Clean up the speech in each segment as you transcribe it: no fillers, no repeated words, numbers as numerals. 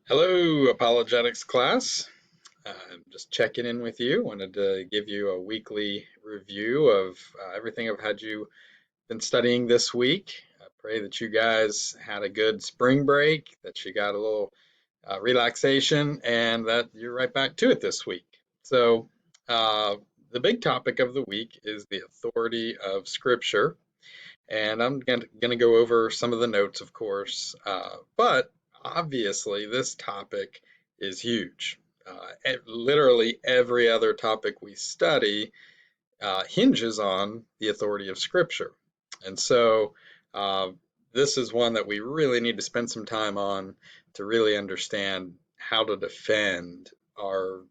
Hello, Apologetics class. I'm just checking in with you. Wanted to give you a weekly review of everything I've had you been studying this week. I pray that you guys had a good spring break, that you got a little relaxation, and that you're right back to it this week. So, uh, the big topic of the week is the authority of Scripture. And I'm going to go over some of the notes, of course, but obviously this topic is huge. Literally every other topic we study hinges on the authority of Scripture. And so uh, this is one that we really need to spend some time on to really understand how to defend our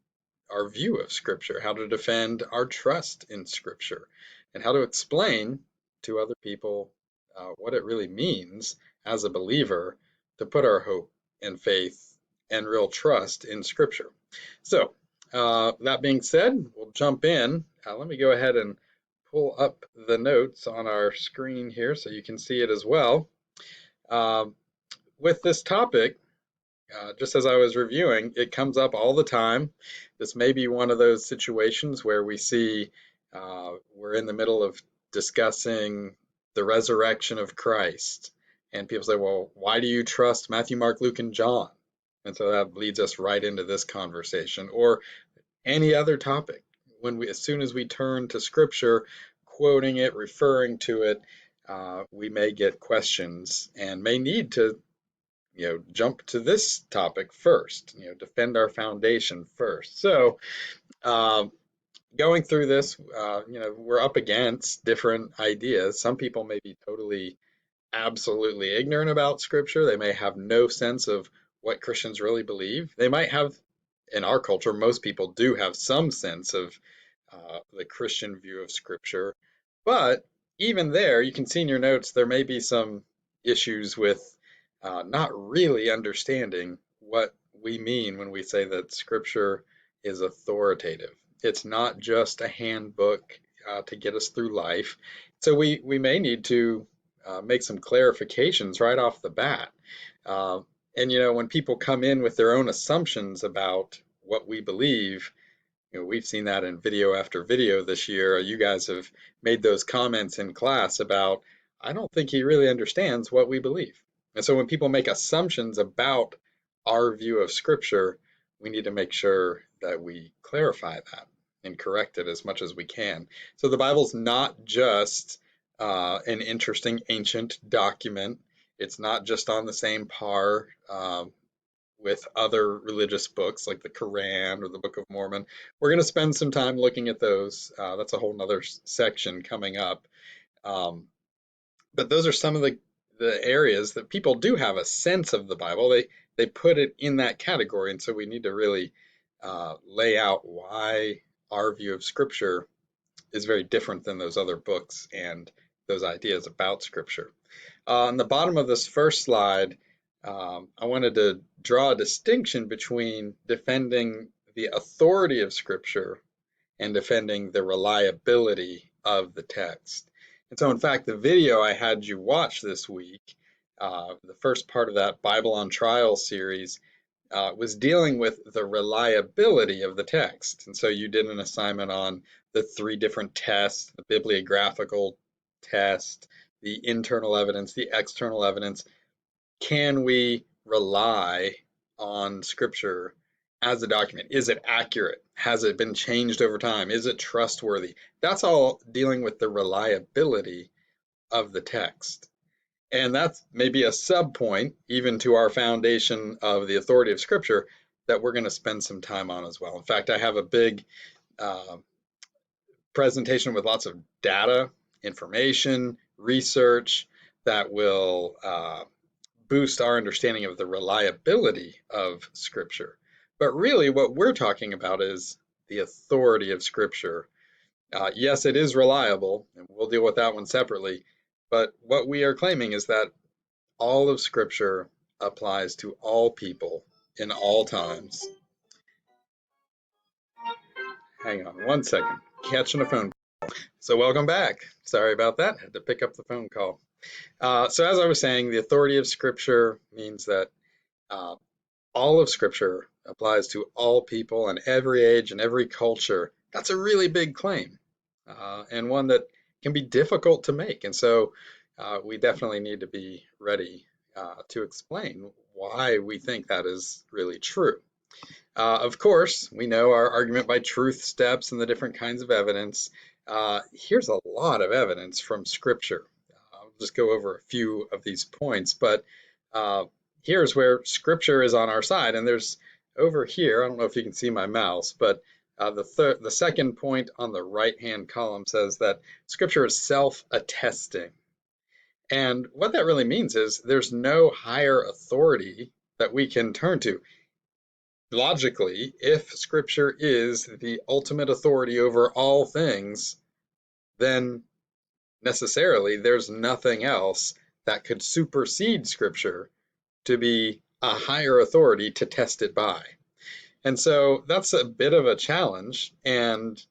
view of Scripture, how to defend our trust in Scripture, and how to explain to other people what it really means as a believer to put our hope and faith and real trust in Scripture. So, that being said, we'll jump in. Let me go ahead and pull up the notes on our screen here so you can see it as well. Um, with this topic, just as I was reviewing, it comes up all the time. This may be one of those situations where we see we're in the middle of discussing the resurrection of Christ, and people say, well, why do you trust Matthew, Mark, Luke, and John? And so that leads us right into this conversation, or any other topic. As soon as we turn to Scripture, quoting it, referring to it, we may get questions and may need to jump to this topic first, defend our foundation first. So, going through this, we're up against different ideas. Some people may be totally, absolutely ignorant about Scripture. They may have no sense of what Christians really believe. They might have, in our culture, most people do have some sense of the Christian view of Scripture. But even there, you can see in your notes, there may be some issues with not really understanding what we mean when we say that Scripture is authoritative. It's not just a handbook to get us through life. So we may need to make some clarifications right off the bat. Uh, and when people come in with their own assumptions about what we believe, we've seen that in video after video this year. You guys have made those comments in class about, I don't think he really understands what we believe. And so when people make assumptions about our view of Scripture, we need to make sure that we clarify that and correct it as much as we can. So the Bible's not just an interesting ancient document. It's not just on the same par with other religious books like the Quran or the Book of Mormon. We're going to spend some time looking at those. That's a whole nother section coming up. Um, but those are some of the areas that people do have a sense of the Bible. They put it in that category, and so we need to really lay out why our view of Scripture is very different than those other books and those ideas about Scripture. On the bottom of this first slide, I wanted to draw a distinction between defending the authority of Scripture and defending the reliability of the text. And so, in fact, the video I had you watch this week, the first part of that Bible on Trial series, was dealing with the reliability of the text. And so you did an assignment on the three different tests, the bibliographical test, the internal evidence, the external evidence. Can we rely on Scripture as a document? Is it accurate? Has it been changed over time? Is it trustworthy? That's all dealing with the reliability of the text. And that's maybe a sub point, even to our foundation of the authority of Scripture, that we're going to spend some time on as well. In fact, I have a big uh, presentation with lots of data, information, research that will boost our understanding of the reliability of Scripture. But really, what we're talking about is the authority of Scripture. Yes, it is reliable, and we'll deal with that one separately. But what we are claiming is that all of Scripture applies to all people in all times. Hang on one second. Catching a phone. So, welcome back. Sorry about that. Had to pick up the phone call. So, as I was saying, the authority of Scripture means that all of Scripture applies to all people and every age and every culture, that's a really big claim, and one that can be difficult to make. And so we definitely need to be ready to explain why we think that is really true. Of course, we know our argument by truth steps and the different kinds of evidence. Here's a lot of evidence from Scripture. I'll just go over a few of these points, but uh, here's where Scripture is on our side. And there's over here, I don't know if you can see my mouse, but the second point on the right-hand column says that Scripture is self-attesting. And what that really means is there's no higher authority that we can turn to. Logically, if Scripture is the ultimate authority over all things, then necessarily there's nothing else that could supersede Scripture to be a higher authority to test it by. And so that's a bit of a challenge. And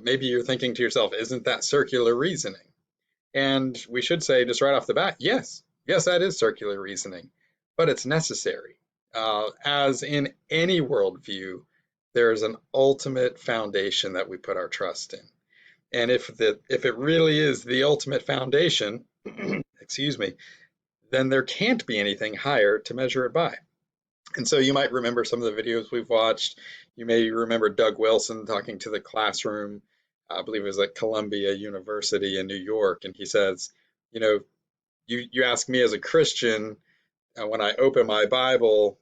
maybe you're thinking to yourself, isn't that circular reasoning? And we should say just right off the bat, yes, yes, that is circular reasoning, but it's necessary. As in any worldview, there is an ultimate foundation that we put our trust in. And if it really is the ultimate foundation, excuse me, then there can't be anything higher to measure it by. And so you might remember some of the videos we've watched. You may remember Doug Wilson talking to the classroom. I believe it was at Columbia University in New York, and he says, you know, you ask me as a Christian, when I open my Bible,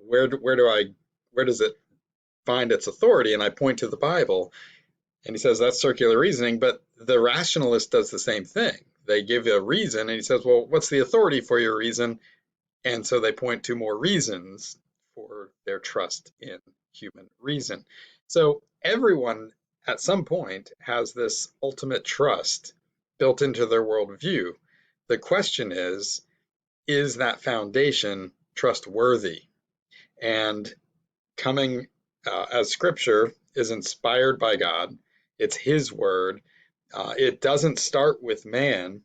where does it find its authority? And I point to the Bible, and he says that's circular reasoning. But the rationalist does the same thing. They give a reason, and he says, well, what's the authority for your reason? And so they point to more reasons for their trust in human reason. So everyone at some point has this ultimate trust built into their worldview. The question is that foundation trustworthy? And coming as Scripture is inspired by God, it's His word. It doesn't start with man.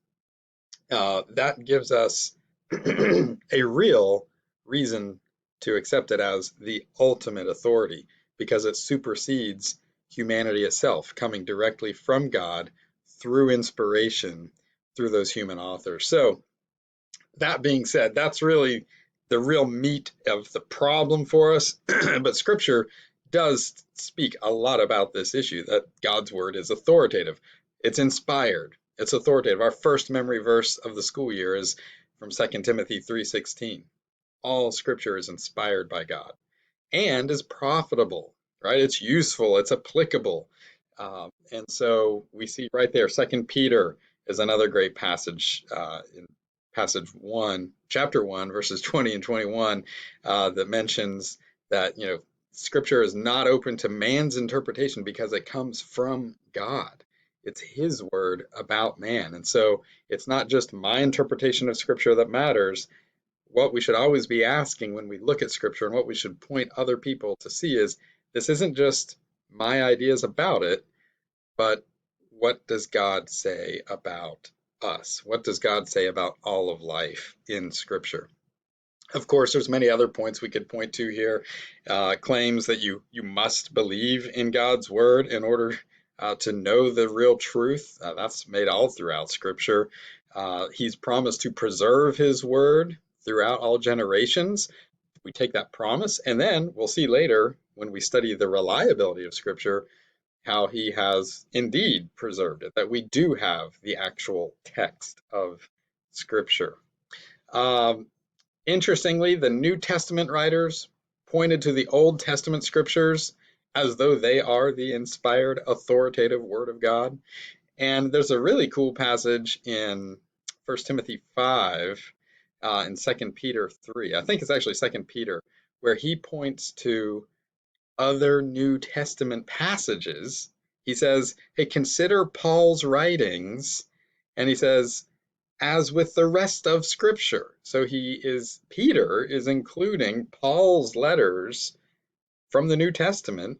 That gives us a real reason to accept it as the ultimate authority because it supersedes humanity itself, coming directly from God through inspiration through those human authors. So, that being said, that's really the real meat of the problem for us. But Scripture does speak a lot about this issue that God's word is authoritative, it's inspired, it's authoritative. Our first memory verse of the school year is from 2 Timothy 3:16. All Scripture is inspired by God and is profitable, right? It's useful, it's applicable. And so we see right there, Second Peter is another great passage in passage 1, chapter 1, verses 20 and 21, that mentions that, Scripture is not open to man's interpretation because it comes from God. It's His word about man. And so it's not just my interpretation of Scripture that matters. What we should always be asking when we look at Scripture and what we should point other people to see is this isn't just my ideas about it, but what does God say about us? What does God say about all of life in Scripture? Of course, there's many other points we could point to here. Claims that you must believe in God's word in order to know the real truth. That's made all throughout Scripture. He's promised to preserve His word throughout all generations. We take that promise, and then we'll see later when we study the reliability of Scripture how He has indeed preserved it, that we do have the actual text of Scripture. Interestingly, the New Testament writers pointed to the Old Testament scriptures as though they are the inspired, authoritative Word of God. And there's a really cool passage in 1 Timothy 5 and 2 Peter 3. I think it's actually 2 Peter, where he points to other New Testament passages. He says, hey, consider Paul's writings. And he says, as with the rest of Scripture. So Peter is including Paul's letters from the New Testament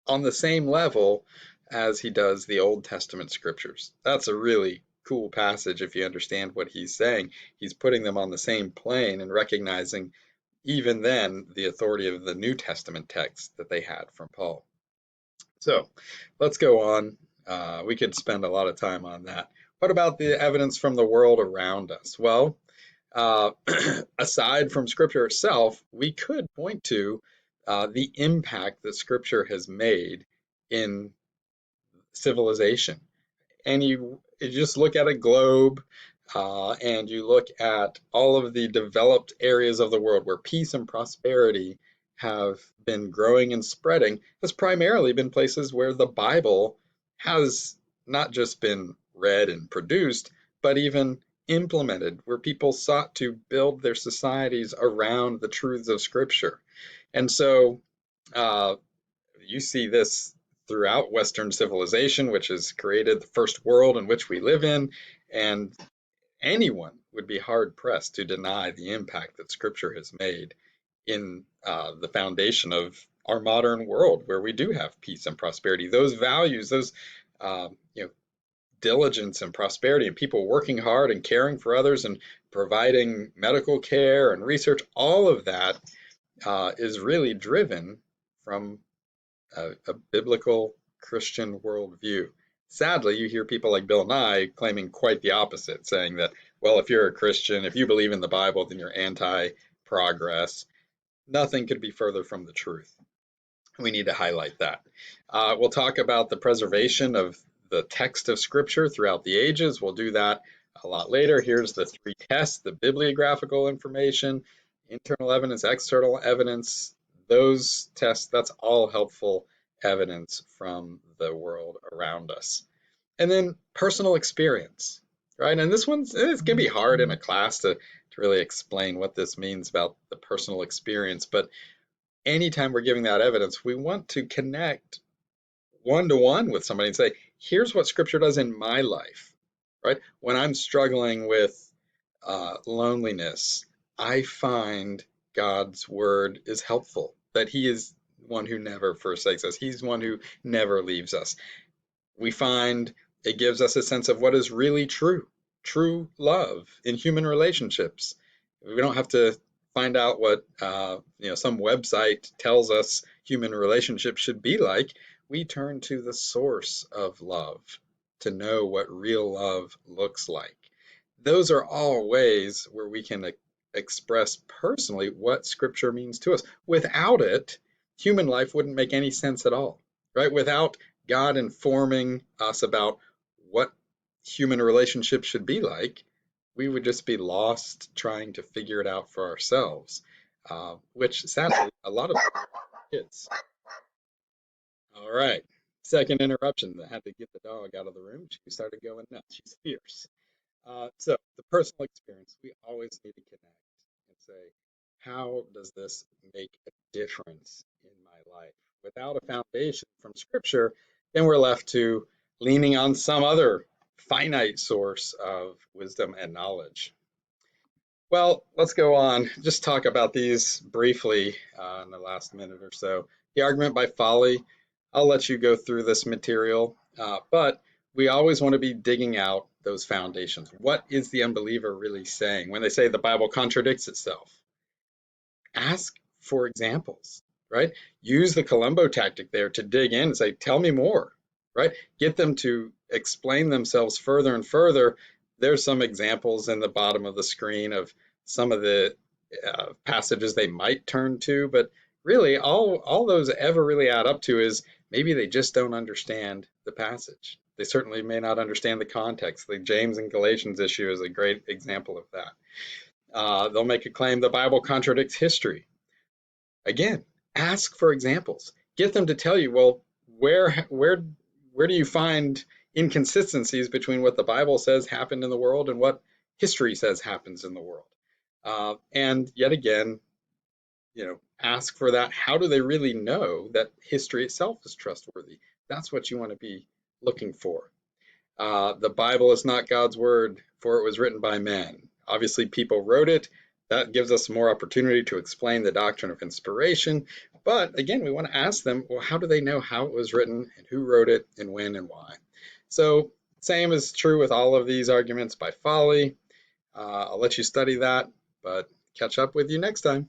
on the same level as he does the Old Testament Scriptures. That's a really cool passage if you understand what he's saying. He's putting them on the same plane and recognizing, even then the authority of the New Testament text that they had from Paul. So let's go on. We could spend a lot of time on that. What about the evidence from the world around us? Well, uh, aside from Scripture itself, we could point to the impact that Scripture has made in civilization. And you just look at a globe and you look at all of the developed areas of the world where peace and prosperity have been growing and spreading, has primarily been places where the Bible has not just been read and produced, but even implemented, where people sought to build their societies around the truths of Scripture. And so uh, you see this throughout Western civilization, which has created the first world in which we live in, and anyone would be hard pressed to deny the impact that Scripture has made in the foundation of our modern world, where we do have peace and prosperity. Those values, those you know, diligence and prosperity, and people working hard and caring for others and providing medical care and research, all of that is really driven from a biblical Christian worldview. Sadly, you hear people like Bill Nye claiming quite the opposite, saying that, well, if you're a Christian, if you believe in the Bible, then you're anti progress. Nothing could be further from the truth. We need to highlight that. We'll talk about the preservation of the text of Scripture throughout the ages. We'll do that a lot later. Here's the three tests: the bibliographical information, internal evidence, external evidence. Those tests, that's all helpful evidence from the world around us. And then personal experience, right? And this one's, it's going to be hard in a class to really explain what this means about the personal experience. But anytime we're giving that evidence, we want to connect one to one with somebody and say, here's what Scripture does in my life, right? When I'm struggling with loneliness, I find God's word is helpful, that He is one who never forsakes us, He's one who never leaves us. We find it gives us a sense of what is really true love in human relationships. We don't have to find out what some website tells us human relationships should be like. We turn to the source of love to know what real love looks like. Those are all ways where we can express personally what Scripture means to us. Without it, human life wouldn't make any sense at all, right? Without God informing us about what human relationships should be like, we would just be lost trying to figure it out for ourselves, which sadly, a lot of kids. All right. Second interruption. I had to get the dog out of the room. She started going nuts. She's fierce. So the personal experience, we always need to connect and say, how does this make a difference in my life? Without a foundation from Scripture, then we're left to leaning on some other finite source of wisdom and knowledge. Well, let's go on. Just talk about these briefly in the last minute or so. The argument by folly, I'll let you go through this material, but we always want to be digging out those foundations. What is the unbeliever really saying when they say the Bible contradicts itself? Ask for examples, right? Use the Columbo tactic there to dig in and say, tell me more, right? Get them to explain themselves further and further. There's some examples in the bottom of the screen of some of the passages they might turn to, but really all those ever really add up to is maybe they just don't understand the passage. They certainly may not understand the context. The James and Galatians issue is a great example of that. They'll make a claim the Bible contradicts history. Again, ask for examples. Get them to tell you, well, where do you find inconsistencies between what the Bible says happened in the world and what history says happens in the world? And yet again, ask for that. How do they really know that history itself is trustworthy? That's what you want to be looking for. The Bible is not God's word, for it was written by men. Obviously, people wrote it. That gives us more opportunity to explain the doctrine of inspiration. But again, we want to ask them, well, how do they know how it was written and who wrote it and when and why? So same is true with all of these arguments by folly. I'll let you study that, but catch up with you next time.